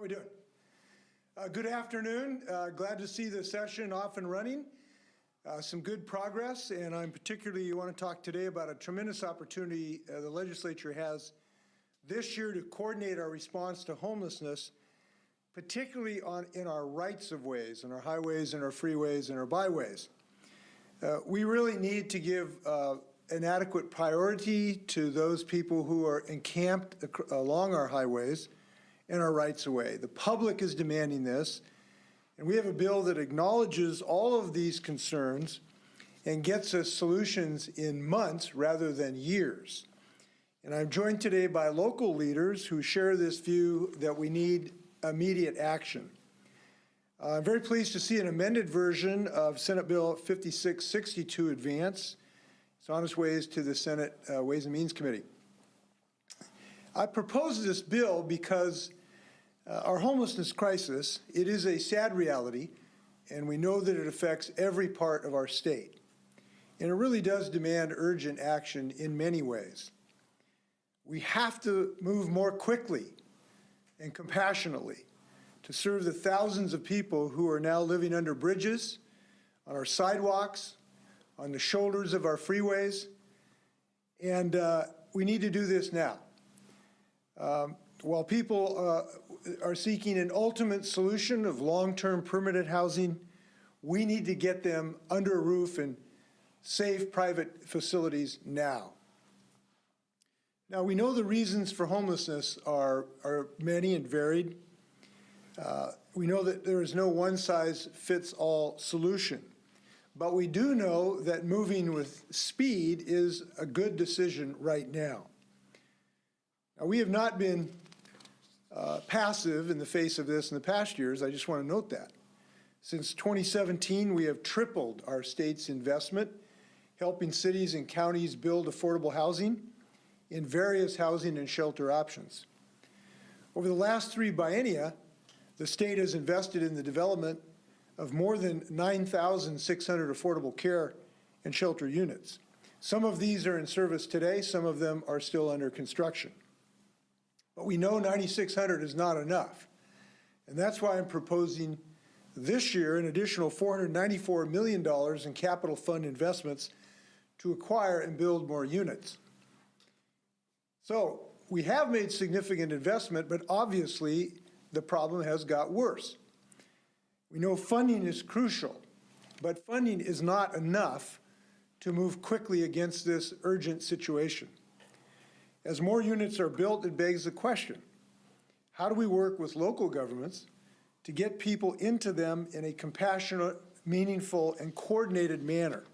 How are we doing? Good afternoon. Glad to see the session off and running. Some good progress, and I'm particularly want to talk today about a tremendous opportunity the legislature has this year to coordinate our response to homelessness, particularly in our rights of ways, in our highways, and our freeways, and our byways. We really need to give an adequate priority to those people who are encamped along our highways and our rights of way. The public is demanding this, and we have a bill that acknowledges all of these concerns and gets us solutions in months rather than years. And I'm joined today by local leaders who share this view that we need immediate action. I'm very pleased to see an amended version of Senate Bill 5662 advance. It's on its way to the Senate Ways and Means Committee. I proposed this bill because our homelessness crisis, it is a sad reality, and we know that it affects every part of our state. And it really does demand urgent action in many ways. We have to move more quickly and compassionately to serve the thousands of people who are now living under bridges, on our sidewalks, on the shoulders of our freeways, and we need to do this now. While people are seeking an ultimate solution of long-term permanent housing, we need to get them under a roof in safe private facilities now. Now, we know the reasons for homelessness are many and varied. We know that there is no one-size-fits-all solution, but we do know that moving with speed is a good decision right now. Now, we have not been passive in the face of this in the past years. I just want to note that. Since 2017, we have tripled our state's investment, helping cities and counties build affordable housing in various housing and shelter options. Over the last 3 biennia, the state has invested in the development of more than 9,600 affordable care and shelter units. Some of these are in service today, some of them are still under construction. But we know 9,600 is not enough. And that's why I'm proposing this year an additional $494 million in capital fund investments to acquire and build more units. So we have made significant investment, but obviously the problem has got worse. We know funding is crucial, but funding is not enough to move quickly against this urgent situation. As more units are built, it begs the question, how do we work with local governments to get people into them in a compassionate, meaningful, and coordinated manner?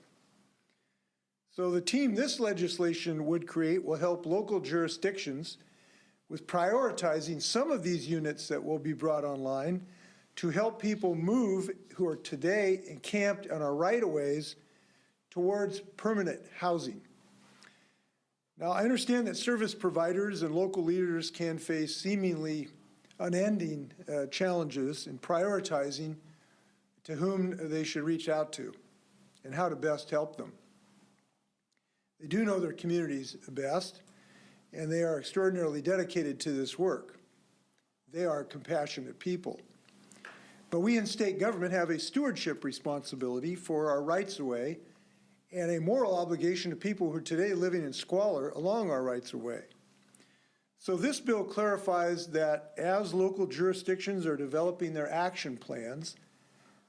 So the team this legislation would create will help local jurisdictions with prioritizing some of these units that will be brought online to help people move who are today encamped on our right-of-ways towards permanent housing. Now, I understand that service providers and local leaders can face seemingly unending challenges in prioritizing to whom they should reach out to and how to best help them. They do know their communities best, and they are extraordinarily dedicated to this work. They are compassionate people. But we in state government have a stewardship responsibility for our rights of way and a moral obligation to people who are today living in squalor along our rights of way. So this bill clarifies that as local jurisdictions are developing their action plans,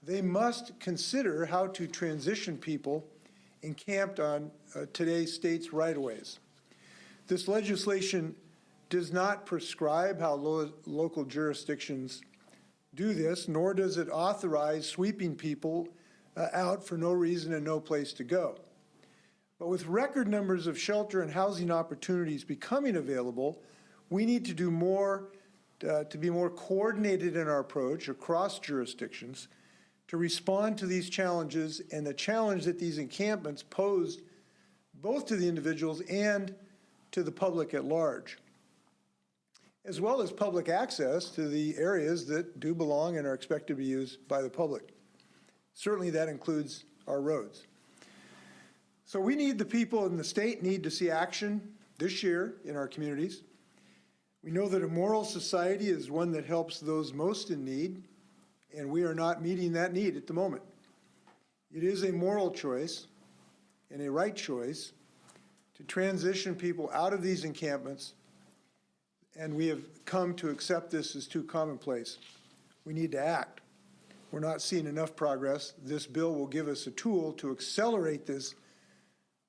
they must consider how to transition people encamped on today's state's right-of-ways. This legislation does not prescribe how local jurisdictions do this, nor does it authorize sweeping people out for no reason and no place to go. But with record numbers of shelter and housing opportunities becoming available, we need to do more to be more coordinated in our approach across jurisdictions to respond to these challenges and the challenge that these encampments pose both to the individuals and to the public at large, as well as public access to the areas that do belong and are expected to be used by the public. Certainly that includes our roads. So we need, the people in the state need to see action this year in our communities. We know that a moral society is one that helps those most in need, and we are not meeting that need at the moment. It is a moral choice and a right choice to transition people out of these encampments, and we have come to accept this as too commonplace. We need to act. We're not seeing enough progress. This bill will give us a tool to accelerate this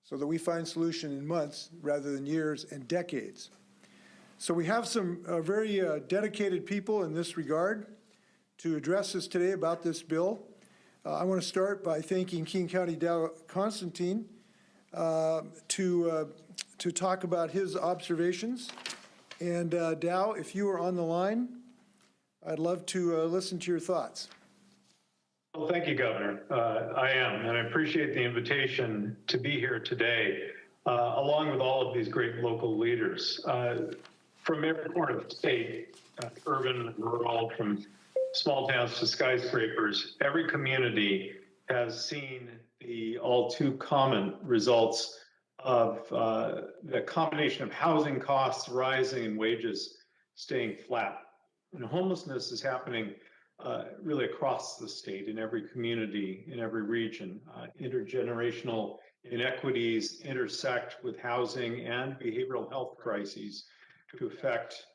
so that we find solution in months rather than years and decades. So we have some very dedicated people in this regard to address us today about this bill. I want to start by thanking King County Dow Constantine to talk about his observations. And Dow, if you are on the line, I'd love to listen to your thoughts. Well, thank you, Governor. I am, and I appreciate the invitation to be here today, along with all of these great local leaders. From every corner of the state, urban, rural, from small towns to skyscrapers, every community has seen the all too common results of the combination of housing costs rising and wages staying flat. And homelessness is happening really across the state, in every community, in every region. Intergenerational inequities intersect with housing and behavioral health crises to affect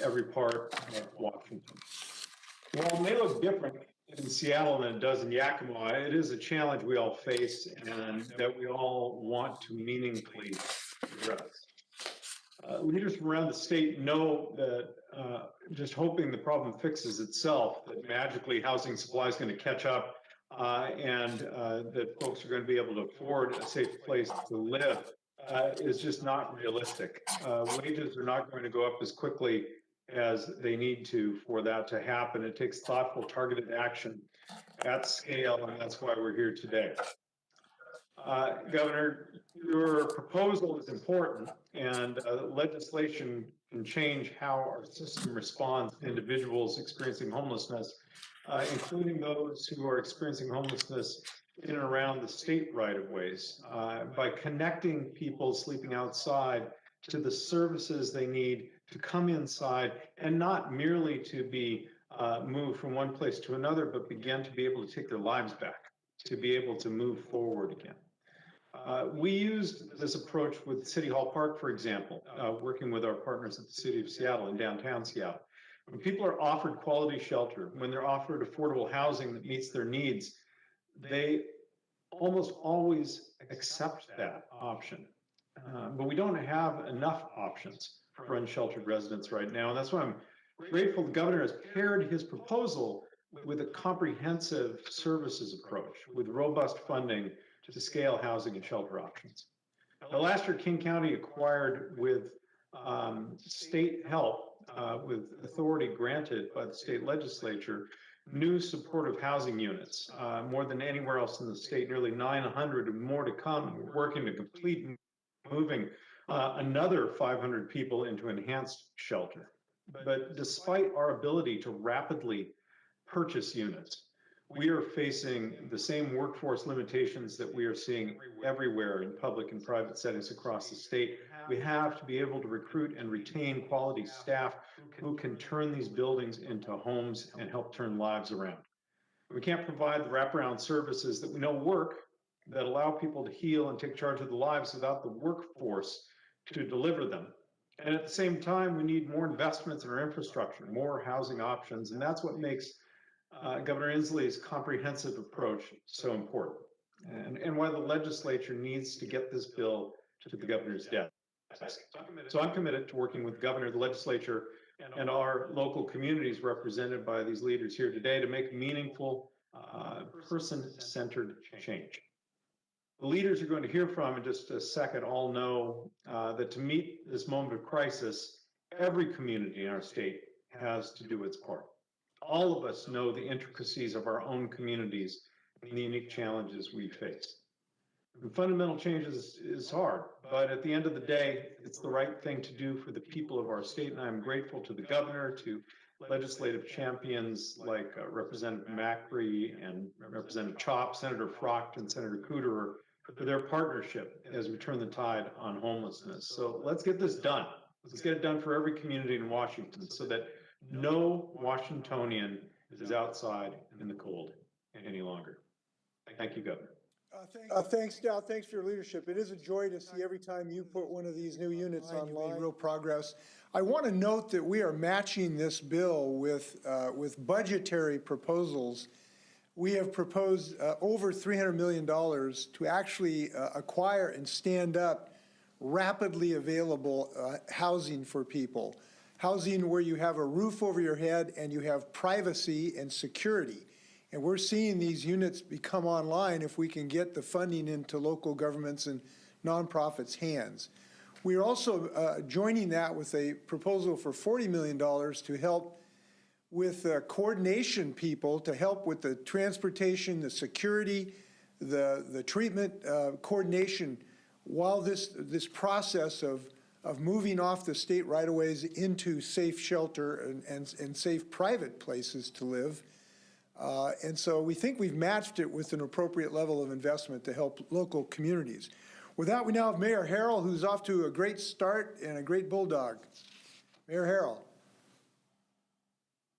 every part of Washington. While it may look different in Seattle than it does in Yakima, it is a challenge we all face and that we all want to meaningfully address. Leaders from around the state know that just hoping the problem fixes itself, that magically housing supply is going to catch up and that folks are going to be able to afford a safe place to live is just not realistic. Wages are not going to go up as quickly as they need to for that to happen. It takes thoughtful, targeted action at scale, and that's why we're here today. Governor, your proposal is important, and legislation can change how our system responds to individuals experiencing homelessness, including those who are experiencing homelessness in and around the state right-of-ways, by connecting people sleeping outside to the services they need to come inside, and not merely to be moved from one place to another, but begin to be able to take their lives back, to be able to move forward again. We used this approach with City Hall Park, for example, working with our partners at the City of Seattle in downtown Seattle. When people are offered quality shelter, when they're offered affordable housing that meets their needs, they almost always accept that option. But we don't have enough options for unsheltered residents right now, and that's why I'm grateful the governor has paired his proposal with a comprehensive services approach, with robust funding to scale housing and shelter options. Now, last year, King County acquired with state help, with authority granted by the state legislature, new supportive housing units, more than anywhere else in the state, nearly 900 and more to come. We're working to complete moving another 500 people into enhanced shelter. But despite our ability to rapidly purchase units, we are facing the same workforce limitations that we are seeing everywhere in public and private settings across the state. We have to be able to recruit and retain quality staff who can turn these buildings into homes and help turn lives around. We can't provide the wraparound services that we know work, that allow people to heal and take charge of their lives without the workforce to deliver them. And at the same time, we need more investments in our infrastructure, more housing options, and that's what makes Governor Inslee's comprehensive approach so important, and why the legislature needs to get this bill to the governor's desk. So I'm committed to working with the governor, the legislature, and our local communities represented by these leaders here today to make meaningful, person-centered change. The leaders you're going to hear from in just a second all know that to meet this moment of crisis, every community in our state has to do its part. All of us know the intricacies of our own communities and the unique challenges we face. And fundamental change is hard, but at the end of the day, it's the right thing to do for the people of our state, and I'm grateful to the governor, to legislative champions like Representative Macri and Representative Chop, Senator Frocht, and Senator Cooter for their partnership as we turn the tide on homelessness. So let's get this done. Let's get it done for every community in Washington so that no Washingtonian is outside in the cold any longer. Thank you, Governor. Thanks, Dal. Thanks for your leadership. It is a joy to see every time you put one of these new units online, real progress. I want to note that we are matching this bill with budgetary proposals. We have proposed over $300 million to actually acquire and stand up rapidly available housing for people. Housing where you have a roof over your head and you have privacy and security. And we're seeing these units become online if we can get the funding into local governments and nonprofits' hands. We are also joining that with a proposal for $40 million to help with coordination people, to help with the transportation, the security, the treatment coordination, while this process of moving off the state right-of-ways into safe shelter and safe private places to live. And so we think we've matched it with an appropriate level of investment to help local communities. With that, we now have Mayor Harrell, who's off to a great start and a great bulldog. Mayor Harrell.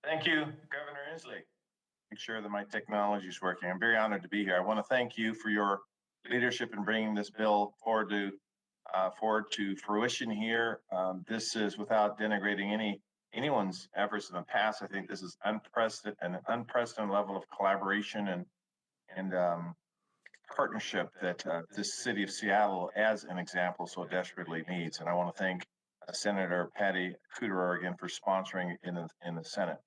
Thank you, Governor Inslee. Make sure that my technology is working. I'm very honored to be here. I want to thank you for your leadership in bringing this bill forward to fruition here. This is without denigrating anyone's efforts in the past. I think this is an unprecedented level of collaboration and partnership that this city of Seattle, as an example, so desperately needs. And I want to thank Senator Patty Kuderer again for sponsoring in the Senate.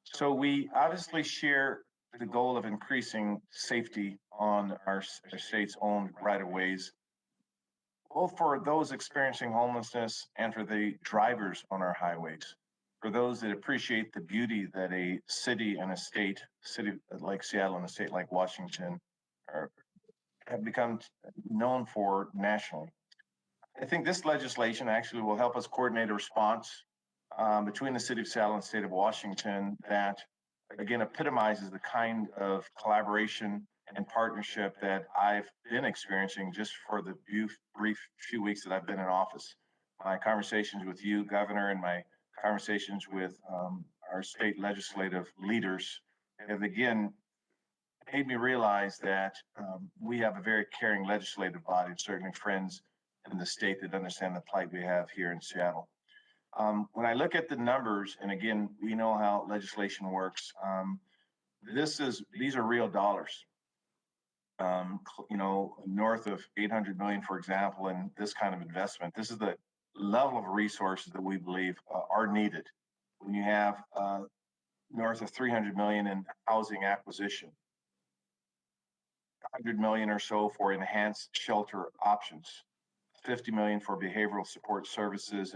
So we obviously share the goal of increasing safety on our state's own right-of-ways, both for those experiencing homelessness and for the drivers on our highways. For those that appreciate the beauty that a city like Seattle and a state like Washington have become known for nationally. I think this legislation actually will help us coordinate a response between the city of Seattle and the state of Washington that, again, epitomizes the kind of collaboration and partnership that I've been experiencing just for the brief few weeks that I've been in office. My conversations with you, Governor, and my conversations with our state legislative leaders have again made me realize that we have a very caring legislative body, certainly friends in the state that understand the plight we have here in Seattle. When I look at the numbers, and again, we know how legislation works, these are real dollars. North of 800 million, for example, in this kind of investment. This is the level of resources that we believe are needed when you have north of 300 million in housing acquisition, 100 million or so for enhanced shelter options, 50 million for behavioral support services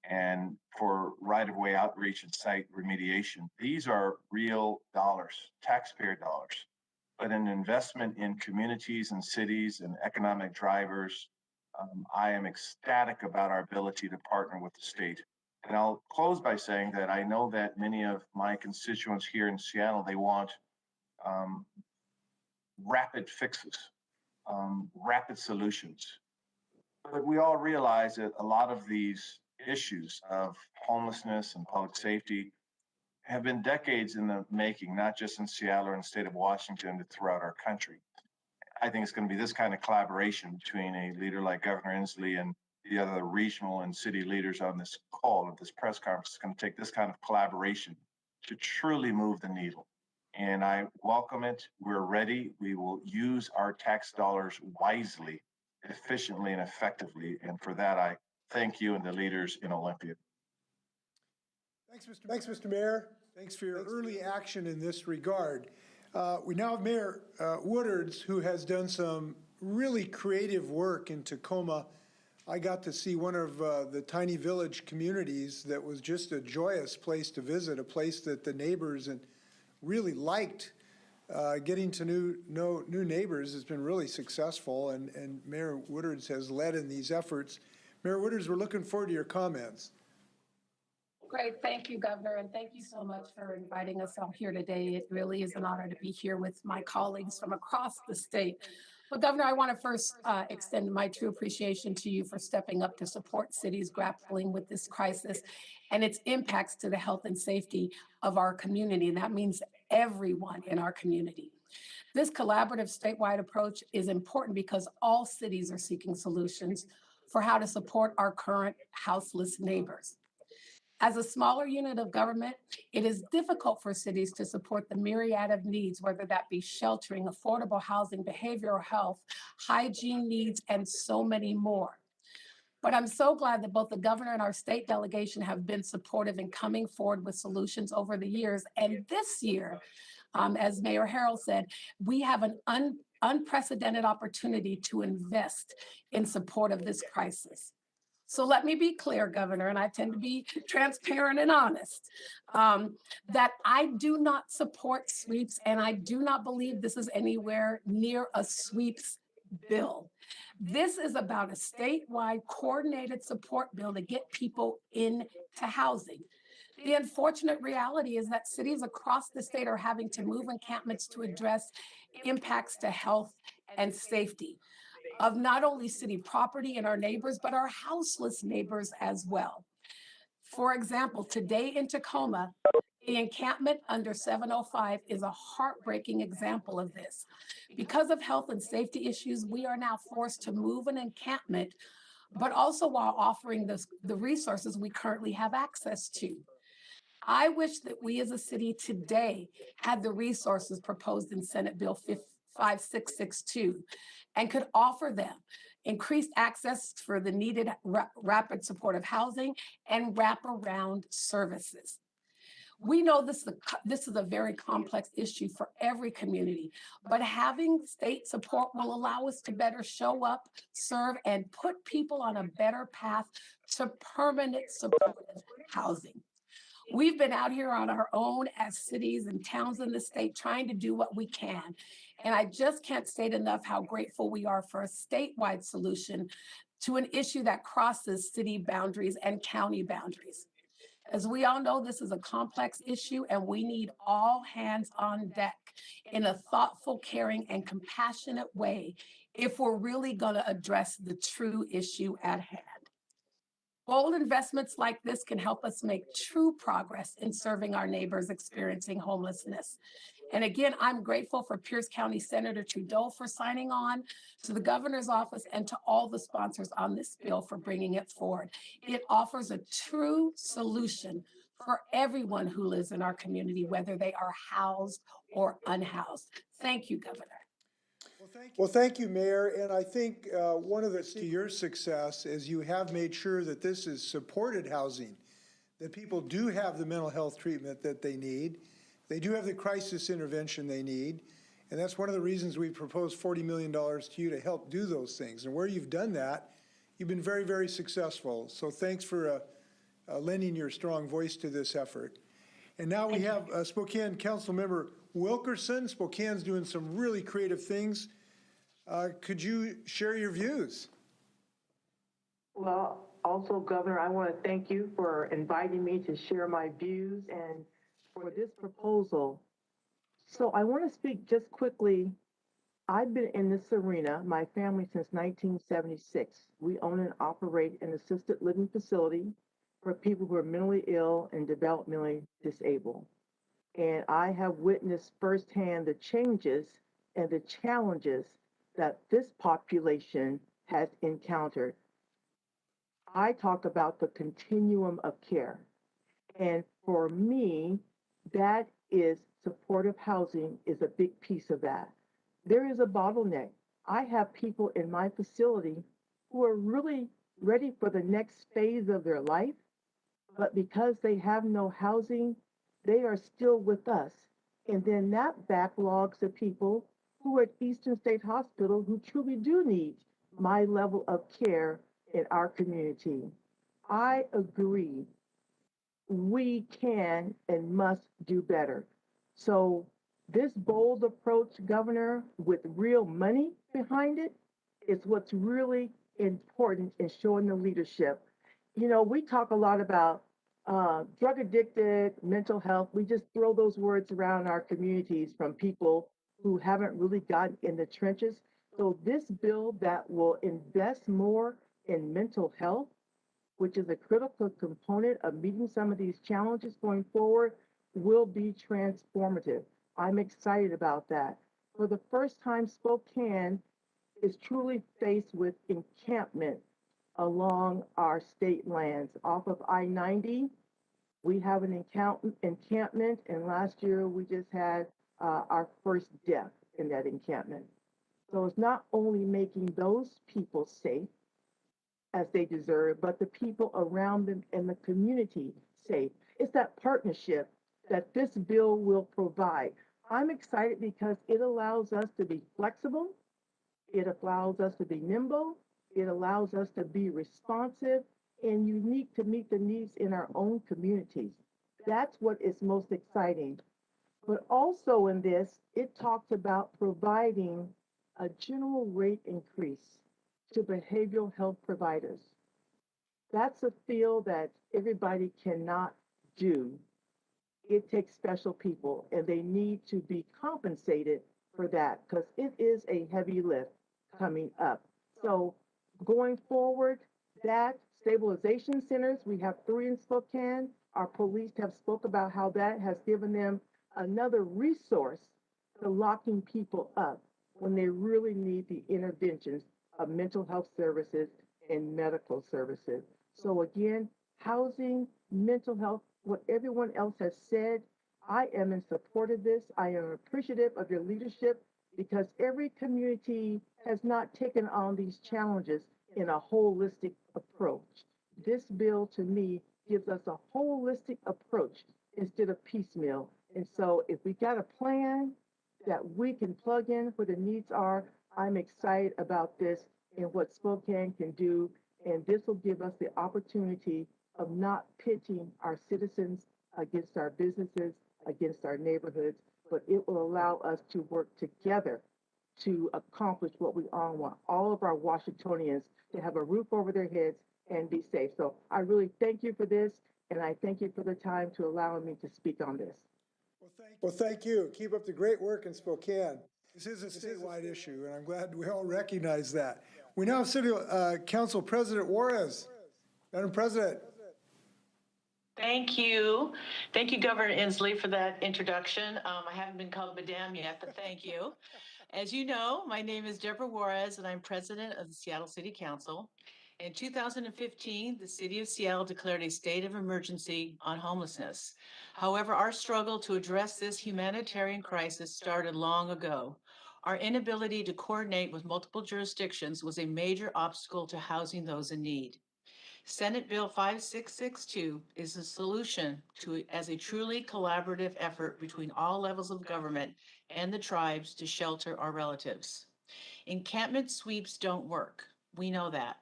and for right-of-way outreach and site remediation. These are real dollars, taxpayer dollars, but an investment in communities and cities and economic drivers. I am ecstatic about our ability to partner with the state. And I'll close by saying that I know that many of my constituents here in Seattle, they want rapid fixes, rapid solutions. But we all realize that a lot of these issues of homelessness and public safety have been decades in the making, not just in Seattle or in the state of Washington, but throughout our country. I think it's going to be this kind of collaboration between a leader like Governor Inslee and the other regional and city leaders on this call of this press conference. It's going to take this kind of collaboration to truly move the needle. And I welcome it. We're ready. We will use our tax dollars wisely, efficiently, and effectively. And for that, I thank you and the leaders in Olympia. Thanks, Mr. Mayor. Thanks for your early action in this regard. We now have Mayor Woodards, who has done some really creative work in Tacoma. I got to see one of the tiny village communities that was just a joyous place to visit, a place that the neighbors really liked. Getting to know new neighbors has been really successful, and Mayor Woodards has led in these efforts. Mayor Woodards, we're looking forward to your comments. Great. Thank you, Governor, and thank you so much for inviting us all here today. It really is an honor to be here with my colleagues from across the state. Well, Governor, I want to first extend my true appreciation to you for stepping up to support cities grappling with this crisis and its impacts to the health and safety of our community. And that means everyone in our community. This collaborative statewide approach is important because all cities are seeking solutions for how to support our current houseless neighbors. As a smaller unit of government, it is difficult for cities to support the myriad of needs, whether that be sheltering, affordable housing, behavioral health, hygiene needs, and so many more. But I'm so glad that both the governor and our state delegation have been supportive in coming forward with solutions over the years. And this year, as Mayor Harrell said, we have an unprecedented opportunity to invest in support of this crisis. So let me be clear, Governor, and I tend to be transparent and honest, that I do not support sweeps, and I do not believe this is anywhere near a sweeps bill. This is about a statewide coordinated support bill to get people into housing. The unfortunate reality is that cities across the state are having to move encampments to address impacts to health and safety of not only city property and our neighbors, but our houseless neighbors as well. For example, today in Tacoma, the encampment under 705 is a heartbreaking example of this. Because of health and safety issues, we are now forced to move an encampment, but also while offering the resources we currently have access to. I wish that we as a city today had the resources proposed in Senate Bill 5662 and could offer them increased access for the needed rapid supportive housing and wraparound services. We know this is a very complex issue for every community, but having state support will allow us to better show up, serve, and put people on a better path to permanent supportive housing. We've been out here on our own as cities and towns in the state trying to do what we can. And I just can't state enough how grateful we are for a statewide solution to an issue that crosses city boundaries and county boundaries. As we all know, this is a complex issue and we need all hands on deck in a thoughtful, caring, and compassionate way if we're really going to address the true issue at hand. Bold investments like this can help us make true progress in serving our neighbors experiencing homelessness. And again, I'm grateful for Pierce County Senator Trudeau for signing on, to the governor's office, and to all the sponsors on this bill for bringing it forward. It offers a true solution for everyone who lives in our community, whether they are housed or unhoused. Thank you, Governor. Well, thank you, Mayor. And I think one of the keys to your success is you have made sure that this is supported housing, that people do have the mental health treatment that they need. They do have the crisis intervention they need. And that's one of the reasons we proposed $40 million to you to help do those things. And where you've done that, you've been very, very successful. So thanks for lending your strong voice to this effort. And now we have Spokane Councilmember Wilkerson. Spokane's doing some really creative things. Could you share your views? Well, also, Governor, I want to thank you for inviting me to share my views and for this proposal. So I want to speak just quickly. I've been in this arena, my family, since 1976. We own and operate an assisted living facility for people who are mentally ill and developmentally disabled. And I have witnessed firsthand the changes and the challenges that this population has encountered. I talk about the continuum of care. And for me, that is supportive housing is a big piece of that. There is a bottleneck. I have people in my facility who are really ready for the next phase of their life, but because they have no housing, they are still with us. And then that backlogs the people who are at Eastern State Hospital who truly do need my level of care in our community. I agree. We can and must do better. So this bold approach, Governor, with real money behind it, is what's really important in showing the leadership. You know, we talk a lot about drug addicted, mental health. We just throw those words around our communities from people who haven't really gotten in the trenches. So this bill that will invest more in mental health, which is a critical component of meeting some of these challenges going forward, will be transformative. I'm excited about that. For the first time, Spokane is truly faced with encampment along our state lands. Off of I-90, we have an encampment, and last year we just had our first death in that encampment. So it's not only making those people safe as they deserve, but the people around them and the community safe. It's that partnership that this bill will provide. I'm excited because it allows us to be flexible. It allows us to be nimble. It allows us to be responsive and unique to meet the needs in our own communities. That's what is most exciting. But also in this, it talks about providing a general rate increase to behavioral health providers. That's a field that everybody cannot do. It takes special people, and they need to be compensated for that because it is a heavy lift coming up. So going forward, that stabilization centers, we have 3 in Spokane. Our police have spoke about how that has given them another resource to locking people up when they really need the interventions of mental health services and medical services. So again, housing, mental health, what everyone else has said, I am in support of this. I am appreciative of your leadership because every community has not taken on these challenges in a holistic approach. This bill to me gives us a holistic approach instead of piecemeal. And so if we got a plan that we can plug in where the needs are, I'm excited about this and what Spokane can do. And this will give us the opportunity of not pitting our citizens against our businesses, against our neighborhoods, but it will allow us to work together to accomplish what we all want, all of our Washingtonians to have a roof over their heads and be safe. So I really thank you for this, and I thank you for the time to allow me to speak on this. Well, thank you. Keep up the great work in Spokane. This is a statewide issue, and I'm glad we all recognize that. We now have City Council President Juarez. Madam President. Thank you. Thank you, Governor Inslee, for that introduction. I haven't been called Madame yet, but thank you. As you know, my name is Deborah Juarez, and I'm president of the Seattle City Council. In 2015, the city of Seattle declared a state of emergency on homelessness. However, our struggle to address this humanitarian crisis started long ago. Our inability to coordinate with multiple jurisdictions was a major obstacle to housing those in need. Senate Bill 5662 is a solution as a truly collaborative effort between all levels of government and the tribes to shelter our relatives. Encampment sweeps don't work. We know that.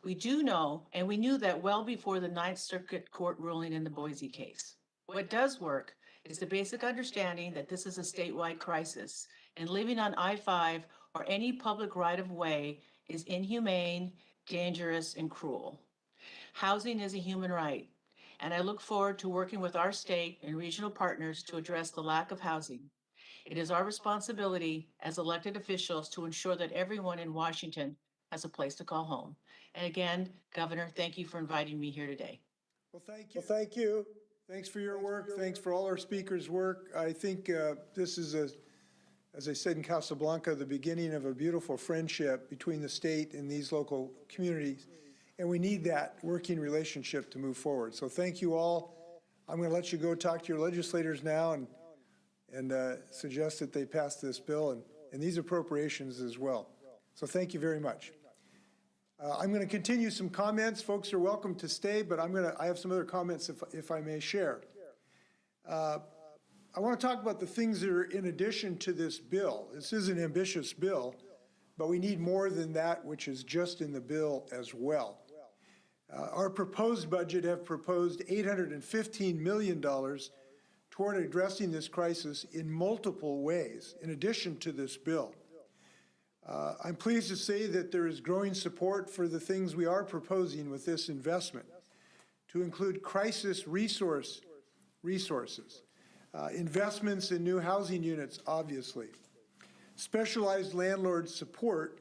We do know, and we knew that well before the Ninth Circuit Court ruling in the Boise case. What does work is the basic understanding that this is a statewide crisis, and living on I-5 or any public right-of-way is inhumane, dangerous, and cruel. Housing is a human right, and I look forward to working with our state and regional partners to address the lack of housing. It is our responsibility as elected officials to ensure that everyone in Washington has a place to call home. And again, Governor, thank you for inviting me here today. Well, thank you. Thanks for your work. Thanks for all our speakers' work. I think this is, as I said in Casablanca, the beginning of a beautiful friendship between the state and these local communities. And we need that working relationship to move forward. So thank you all. I'm going to let you go talk to your legislators now and suggest that they pass this bill and these appropriations as well. So thank you very much. I'm going to continue some comments. Folks are welcome to stay, but I have some other comments if I may share. I want to talk about the things that are in addition to this bill. This is an ambitious bill, but we need more than that which is just in the bill as well. Our proposed budget have proposed $815 million toward addressing this crisis in multiple ways, in addition to this bill. I'm pleased to say that there is growing support for the things we are proposing with this investment, to include crisis resources, investments in new housing units, obviously, specialized landlord support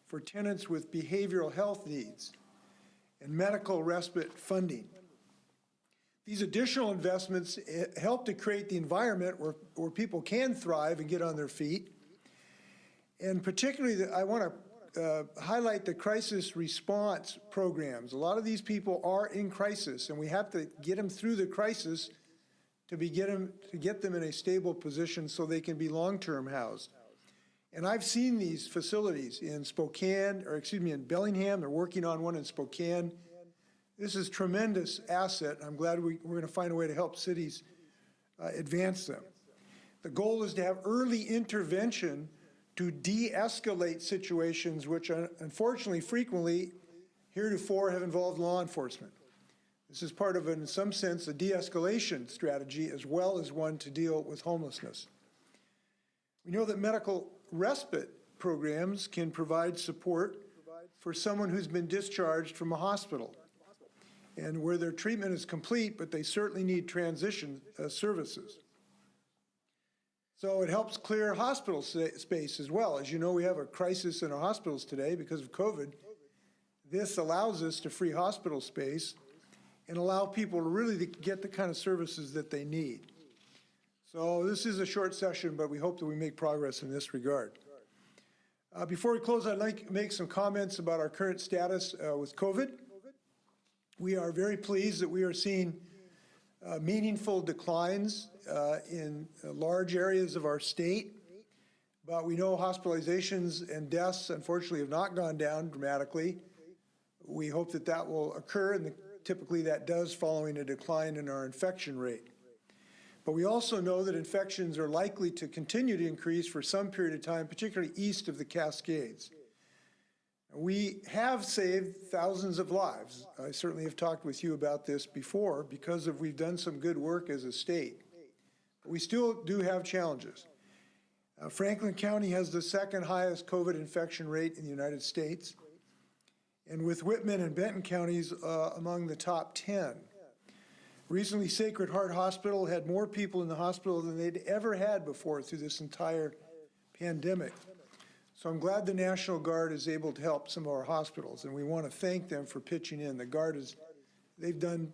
for tenants with behavioral health needs, and medical respite funding. These additional investments help to create the environment where people can thrive and get on their feet. And particularly, I want to highlight the crisis response programs. A lot of these people are in crisis, and we have to get them through the crisis to get them in a stable position so they can be long-term housed. And I've seen these facilities in Spokane, or excuse me, in Bellingham. They're working on one in Spokane. This is tremendous asset. I'm glad we're going to find a way to help cities advance them. The goal is to have early intervention to de-escalate situations which unfortunately frequently heretofore have involved law enforcement. This is part of, in some sense, a de-escalation strategy as well as one to deal with homelessness. We know that medical respite programs can provide support for someone who's been discharged from a hospital and where their treatment is complete, but they certainly need transition services. So it helps clear hospital space as well. As you know, we have a crisis in our hospitals today because of COVID. This allows us to free hospital space and allow people to really get the kind of services that they need. So this is a short session, but we hope that we make progress in this regard. Before we close, I'd like to make some comments about our current status with COVID. We are very pleased that we are seeing meaningful declines in large areas of our state, but we know hospitalizations and deaths, unfortunately, have not gone down dramatically. We hope that that will occur, and typically that does following a decline in our infection rate. But we also know that infections are likely to continue to increase for some period of time, particularly east of the Cascades. We have saved thousands of lives. I certainly have talked with you about this before because we've done some good work as a state. But we still do have challenges. Franklin County has the second highest COVID infection rate in the United States, and with Whitman and Benton counties among the top 10. Recently, Sacred Heart Hospital had more people in the hospital than they'd ever had before through this entire pandemic. So I'm glad the National Guard is able to help some of our hospitals, and we want to thank them for pitching in. The Guard they've done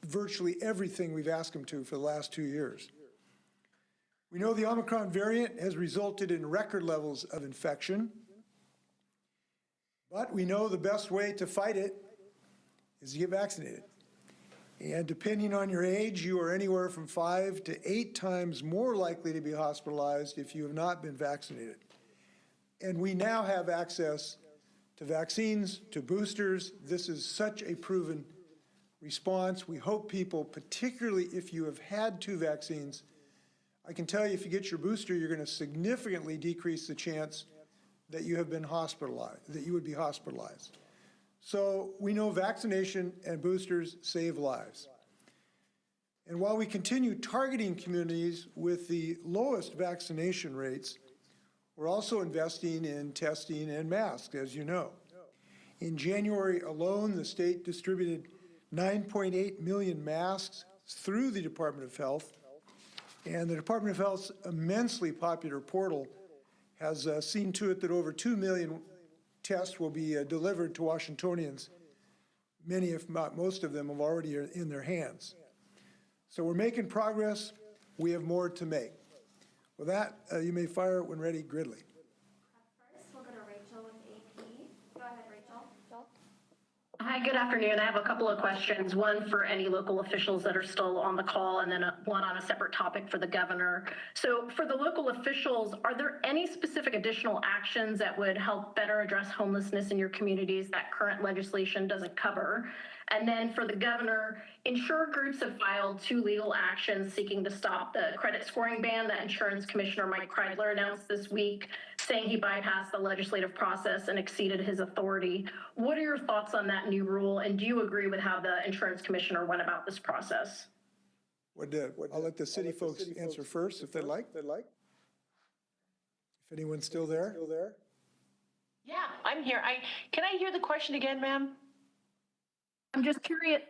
virtually everything we've asked them to for the last 2 years. We know the Omicron variant has resulted in record levels of infection, but we know the best way to fight it is to get vaccinated. And depending on your age, you are anywhere from 5 to 8 times more likely to be hospitalized if you have not been vaccinated. And we now have access to vaccines, to boosters. This is such a proven response. We hope people, particularly if you have had 2 vaccines, I can tell you if you get your booster, you're going to significantly decrease the chance that you have been hospitalized, that you would be hospitalized. So we know vaccination and boosters save lives. And while we continue targeting communities with the lowest vaccination rates, we're also investing in testing and masks, as you know. In January alone, the state distributed 9.8 million masks through the Department of Health, and the Department of Health's immensely popular portal has seen to it that over 2 million tests will be delivered to Washingtonians. Many, if not most of them, have already are in their hands. So we're making progress. We have more to make. With that, you may fire when ready, Gridley. First, we'll go to Rachel with AP. Go ahead, Rachel. Hi, good afternoon. I have a couple of questions, one for any local officials that are still on the call, and then one on a separate topic for the governor. So for the local officials, are there any specific additional actions that would help better address homelessness in your communities that current legislation doesn't cover? And then for the governor, insurer groups have filed 2 legal actions seeking to stop the credit scoring ban that Insurance Commissioner Mike Kreidler announced this week, saying he bypassed the legislative process and exceeded his authority. What are your thoughts on that new rule, and do you agree with how the Insurance Commissioner went about this process? I'll let the city folks answer first, if they'd like. If anyone's still there. Yeah, I'm here. Can I hear the question again, ma'am? I'm just curious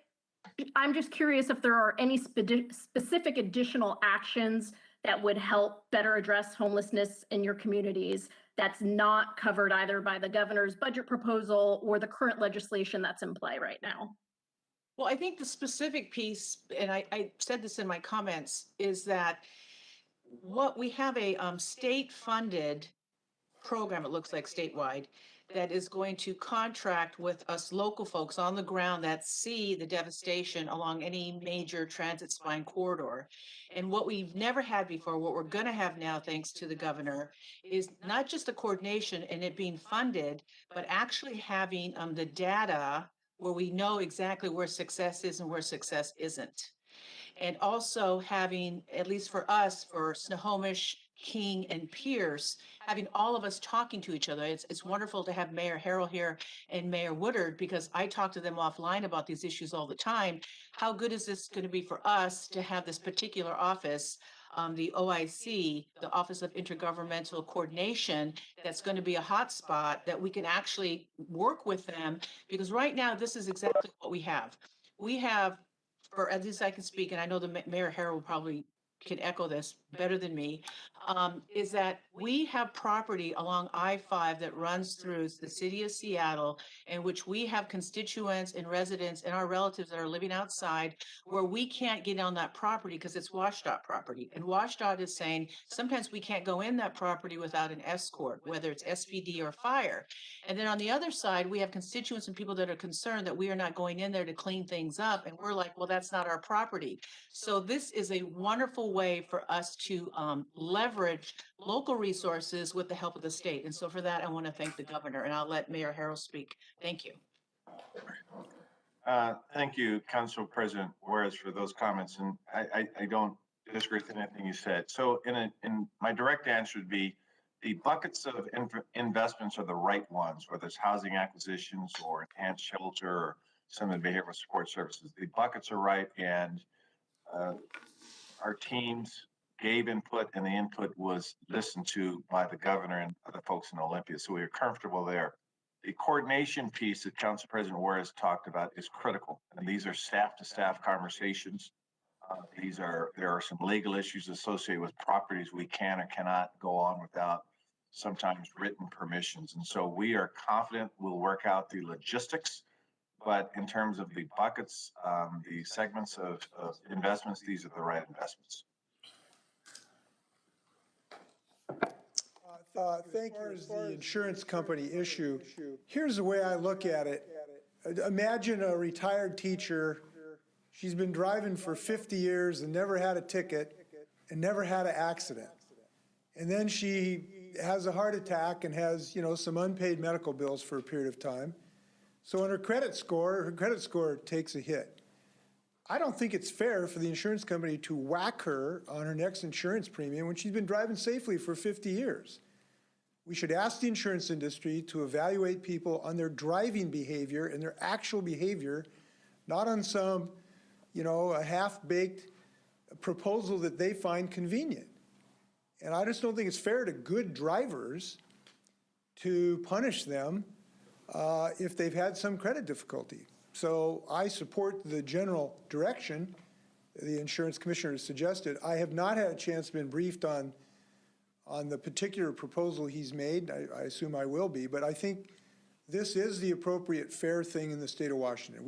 if there are any specific additional actions that would help better address homelessness in your communities that's not covered either by the governor's budget proposal or the current legislation that's in play right now? Well, I think the specific piece, and I said this in my comments, is that what we have a state-funded program, it looks like statewide, that is going to contract with us local folks on the ground that see the devastation along any major transit spine corridor. And what we've never had before, what we're going to have now, thanks to the governor, is not just the coordination and it being funded, but actually having the data where we know exactly where success is and where success isn't. And also having, at least for us, for Snohomish, King, and Pierce, having all of us talking to each other. It's wonderful to have Mayor Harrell here and Mayor Woodard, because I talk to them offline about these issues all the time. How good is this going to be for us to have this particular office, the OIC, the Office of Intergovernmental Coordination, that's going to be a hotspot that we can actually work with them? Because right now, this is exactly what we have. We have, or at least I can speak, and I know the Mayor Harrell probably can echo this better than me, is that we have property along I-5 that runs through the city of Seattle, in which we have constituents and residents and our relatives that are living outside, where we can't get on that property because it's WashDOT property. And WashDOT is saying sometimes we can't go in that property without an escort, whether it's SPD or fire. And then on the other side, we have constituents and people that are concerned that we are not going in there to clean things up. And we're like, well, that's not our property. So this is a wonderful way for us to leverage local resources with the help of the state. And so for that, I want to thank the governor, and I'll let Mayor Harrell speak. Thank you. Thank you, Council President Juarez, for those comments. And I don't disagree with anything you said. So in my direct answer would be, the buckets of investments are the right ones, whether it's housing acquisitions or enhanced shelter or some of the behavioral support services. The buckets are right, and our teams gave input, and the input was listened to by the governor and other folks in Olympia. So we are comfortable there. The coordination piece that Council President Juarez talked about is critical. And these are staff-to-staff conversations. There are some legal issues associated with properties we can or cannot go on without sometimes written permissions. And so we are confident we'll work out the logistics. But in terms of the buckets, the segments of investments, these are the right investments. Thank you. As far as the insurance company issue, here's the way I look at it. Imagine a retired teacher. She's been driving for 50 years and never had a ticket and never had an accident. And then she has a heart attack and has, some unpaid medical bills for a period of time. So on her credit score takes a hit. I don't think it's fair for the insurance company to whack her on her next insurance premium when she's been driving safely for 50 years. We should ask the insurance industry to evaluate people on their driving behavior and their actual behavior, not on some, a half-baked proposal that they find convenient. And I just don't think it's fair to good drivers to punish them if they've had some credit difficulty. So I support the general direction the insurance commissioner has suggested. I have not had a chance to be briefed on the particular proposal he's made. I assume I will be, but I think this is the appropriate fair thing in the state of Washington.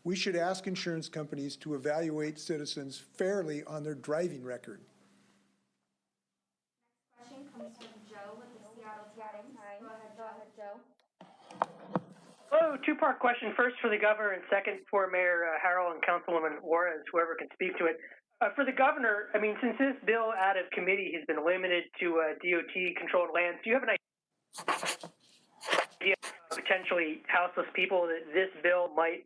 We should ask insurance companies to evaluate citizens fairly on their driving record. Next question comes from Joe with the Seattle Times. Go ahead, Joe. Hello, two-part question. First for the governor and second for Mayor Harrell and Councilwoman Juarez, whoever can speak to it. For the governor, since this bill out of committee has been limited to DOT-controlled lands, do you have an idea of potentially houseless people that this bill might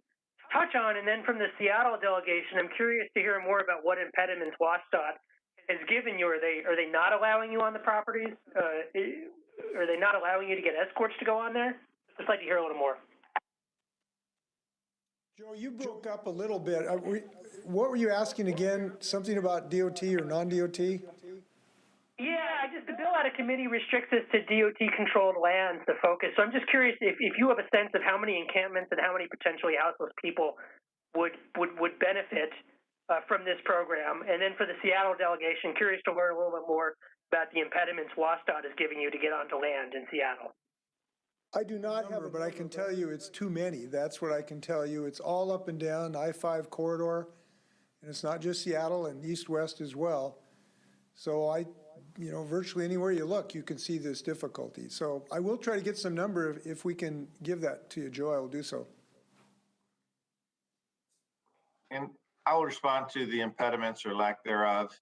touch on? And then from the Seattle delegation, I'm curious to hear more about what impediments WashDOT has given you. Are they not allowing you on the properties? Are they not allowing you to get escorts to go on there? Just like to hear a little more. Joe, you broke up a little bit. What were you asking again? Something about DOT or non-DOT? Yeah, the bill out of committee restricts us to DOT-controlled lands to focus. So I'm just curious if you have a sense of how many encampments and how many potentially houseless people would benefit from this program? And then for the Seattle delegation, curious to learn a little bit more about the impediments WSDOT is giving you to get onto land in Seattle. I do not have, but I can tell you it's too many. That's what I can tell you. It's all up and down I-5 corridor, and it's not just Seattle and east-west as well. So virtually anywhere you look, you can see this difficulty. So I will try to get some number. If we can give that to you, Joe, I will do so. And I will respond to the impediments or lack thereof.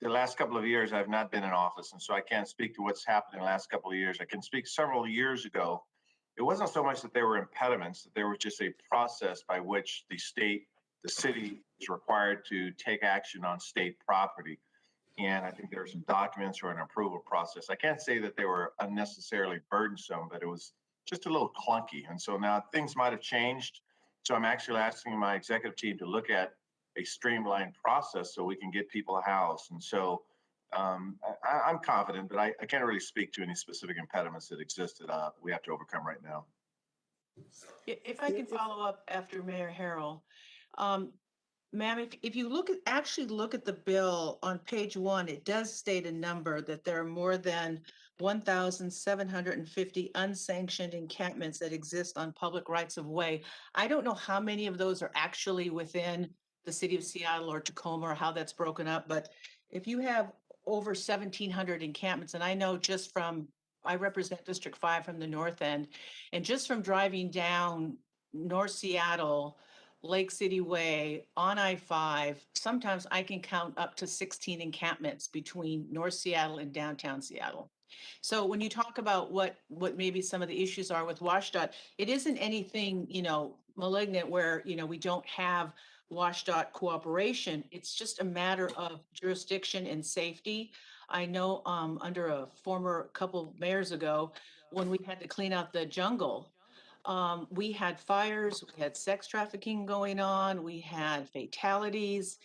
The last couple of years, I've not been in office, and so I can't speak to what's happened in the last couple of years. I can speak several years ago. It wasn't so much that there were impediments, that there was just a process by which the city is required to take action on state property. And I think there were some documents or an approval process. I can't say that they were unnecessarily burdensome, but it was just a little clunky. And so now things might have changed. So I'm actually asking my executive team to look at a streamlined process so we can get people housed. And so I'm confident, but I can't really speak to any specific impediments that exist that we have to overcome right now. If I can follow up after Mayor Harrell. Ma'am, if you actually look at the bill on page 1, it does state a number that there are more than 1,750 unsanctioned encampments that exist on public rights of way. I don't know how many of those are actually within the city of Seattle or Tacoma or how that's broken up, but if you have over 1,700 encampments, and I know I represent District 5 from the north end, and just from driving down North Seattle, Lake City Way, on I-5, sometimes I can count up to 16 encampments between North Seattle and downtown Seattle. So when you talk about what maybe some of the issues are with WSDOT, it isn't anything, malignant where, we don't have WSDOT cooperation. It's just a matter of jurisdiction and safety. I know under a former couple mayors ago, when we had to clean out the jungle, we had fires, we had sex trafficking going on, we had fatalities.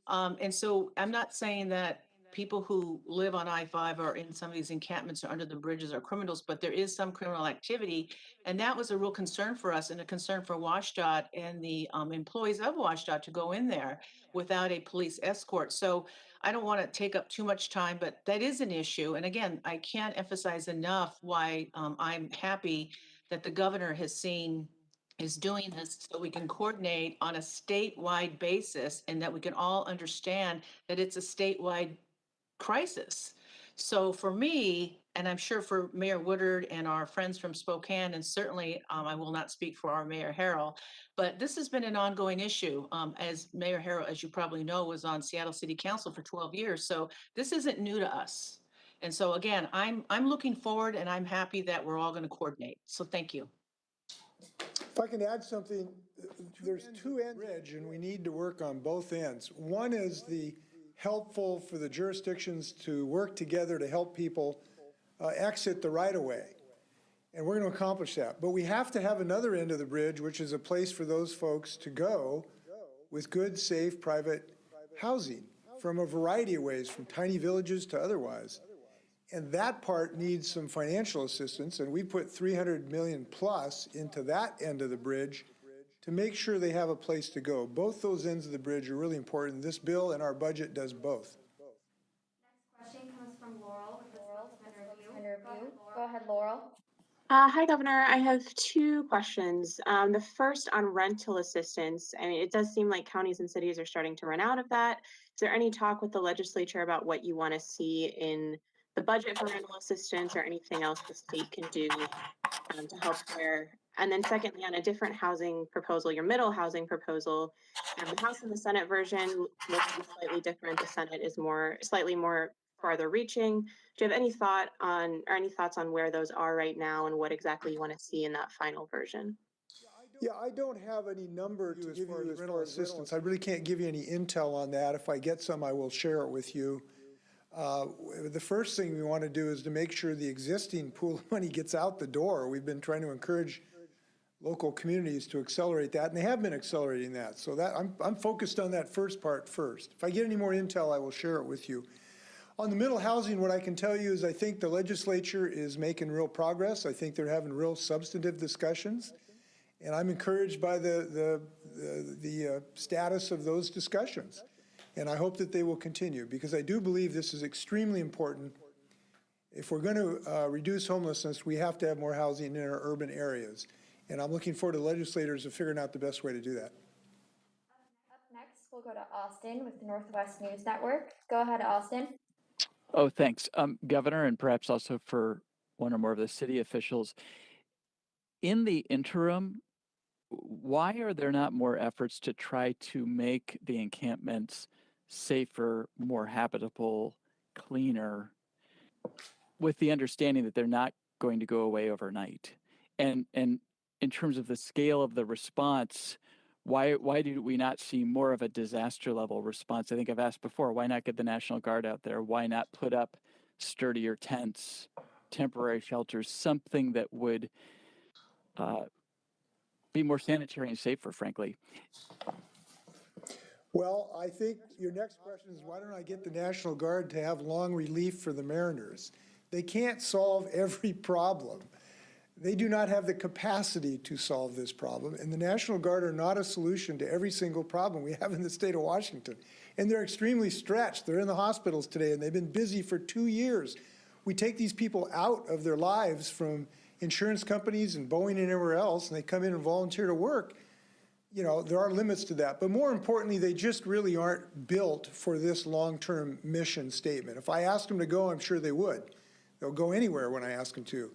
And so I'm not saying that people who live on I-5 or in some of these encampments or under the bridges are criminals, but there is some criminal activity. And that was a real concern for us and a concern for WSDOT and the employees of WSDOT to go in there without a police escort. So I don't want to take up too much time, but that is an issue. And again, I can't emphasize enough why I'm happy that the governor is doing this so we can coordinate on a statewide basis and that we can all understand that it's a statewide crisis. So for me, and I'm sure for Mayor Woodard and our friends from Spokane, and certainly I will not speak for our Mayor Harrell, but this has been an ongoing issue. As Mayor Harrell, as you probably know, was on Seattle City Council for 12 years. So this isn't new to us. And so again, I'm looking forward and I'm happy that we're all going to coordinate. So thank you. If I can add something, there's two ends of the bridge and we need to work on both ends. One is the helpful for the jurisdictions to work together to help people exit the right-of-way. And we're going to accomplish that. But we have to have another end of the bridge, which is a place for those folks to go with good, safe, private housing from a variety of ways, from tiny villages to otherwise. And that part needs some financial assistance, and we put $300 million plus into that end of the bridge to make sure they have a place to go. Both those ends of the bridge are really important. This bill and our budget does both. Next question comes from Laurel with the Spokane Review. Go ahead, Laurel. Hi, Governor. I have two questions. The first on rental assistance. I mean, it does seem like counties and cities are starting to run out of that. Is there any talk with the legislature about what you want to see in the budget for rental assistance or anything else the state can do to help there? And then secondly, on a different housing proposal, your middle housing proposal, the House and the Senate version looks slightly different. The Senate is slightly more farther reaching. Do you have any thoughts on where those are right now and what exactly you want to see in that final version? Yeah, I don't have any number to give you as rental assistance. I really can't give you any intel on that. If I get some, I will share it with you. The first thing we want to do is to make sure the existing pool of money gets out the door. We've been trying to encourage local communities to accelerate that, and they have been accelerating that. So that I'm focused on that first part first. If I get any more intel, I will share it with you. On the middle housing, what I can tell you is I think the legislature is making real progress. I think they're having real substantive discussions. And I'm encouraged by the status of those discussions. And I hope that they will continue, because I do believe this is extremely important. If we're going to reduce homelessness, we have to have more housing in our urban areas. And I'm looking forward to legislators of figuring out the best way to do that. Up next, we'll go to Austin with the Northwest News Network. Go ahead, Austin. Oh, thanks. Governor, and perhaps also for one or more of the city officials, in the interim, why are there not more efforts to try to make the encampments safer, more habitable, cleaner, with the understanding that they're not going to go away overnight? And in terms of the scale of the response, why do we not see more of a disaster level response? I think I've asked before, why not get the National Guard out there? Why not put up sturdier tents, temporary shelters, something that would be more sanitary and safer, frankly? Well, I think your next question is, why don't I get the National Guard to have long relief for the mariners? They can't solve every problem. They do not have the capacity to solve this problem, and the National Guard are not a solution to every single problem we have in the state of Washington. And they're extremely stretched. They're in the hospitals today, and they've been busy for 2 years. We take these people out of their lives from insurance companies and Boeing and everywhere else, and they come in and volunteer to work. You know, there are limits to that. But more importantly, they just really aren't built for this long-term mission statement. If I asked them to go, I'm sure they would. They'll go anywhere when I ask them to.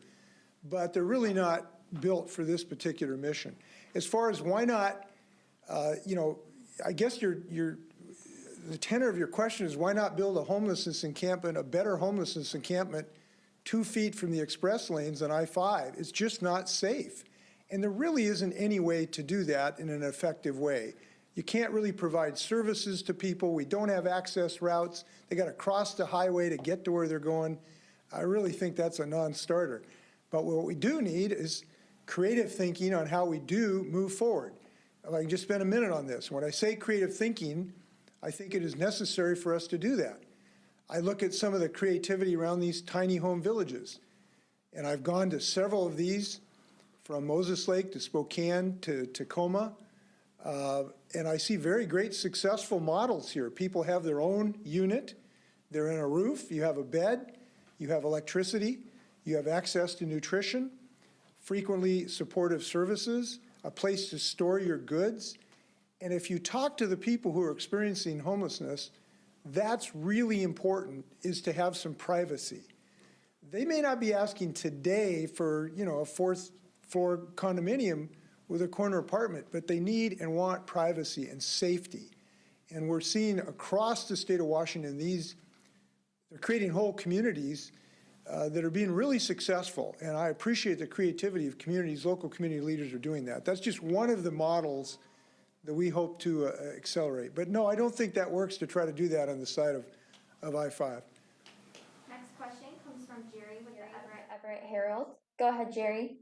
But they're really not built for this particular mission. As far as why not, you know, I guess the tenor of your question is, why not build a homelessness encampment, a better homelessness encampment 2 feet from the express lanes on I-5? It's just not safe. And there really isn't any way to do that in an effective way. You can't really provide services to people. We don't have access routes. They got to cross the highway to get to where they're going. I really think that's a non-starter. But what we do need is creative thinking on how we do move forward. If I can just spend a minute on this. When I say creative thinking, I think it is necessary for us to do that. I look at some of the creativity around these tiny home villages, and I've gone to several of these, from Moses Lake to Spokane to Tacoma, and I see very great successful models here. People have their own unit, they're in a roof, you have a bed, you have electricity, you have access to nutrition, frequently supportive services, a place to store your goods. And if you talk to the people who are experiencing homelessness, that's really important, is to have some privacy. They may not be asking today for, you know, a 4th floor condominium with a corner apartment, but they need and want privacy and safety. And we're seeing across the state of Washington, they're creating whole communities that are being really successful. And I appreciate the creativity of communities, local community leaders are doing that. That's just one of the models that we hope to accelerate. But no, I don't think that works to try to do that on the side of I-5. Next question comes from Jerry with the Everett Herald. Go ahead, Jerry.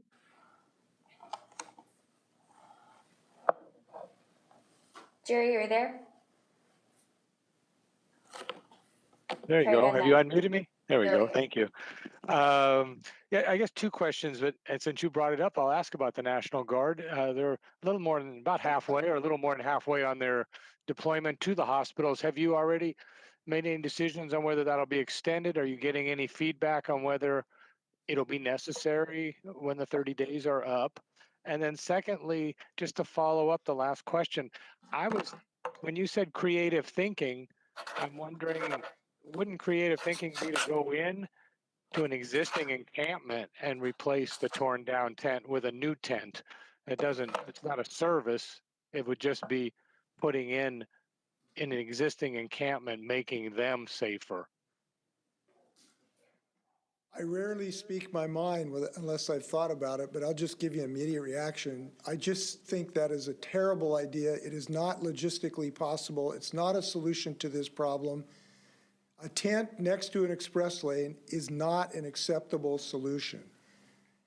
Jerry, are you there? There you Try go. again Have you now. unmuted me? There we There go. we go. Thank you. Yeah, I guess 2 questions, but and since you brought it up, I'll ask about the National Guard. They're a little more than about halfway, or a little more than halfway on their deployment to the hospitals. Have you already made any decisions on whether that'll be extended? Are you getting any feedback on whether it'll be necessary when the 30 days are up? And then secondly, just to follow up the last question, when you said creative thinking, I'm wondering, wouldn't creative thinking be to go in to an existing encampment and replace the torn down tent with a new tent? It's not a service. It would just be putting in an existing encampment, making them safer. I rarely speak my mind unless I've thought about it, but I'll just give you an immediate reaction. I just think that is a terrible idea. It is not logistically possible. It's not a solution to this problem. A tent next to an express lane is not an acceptable solution.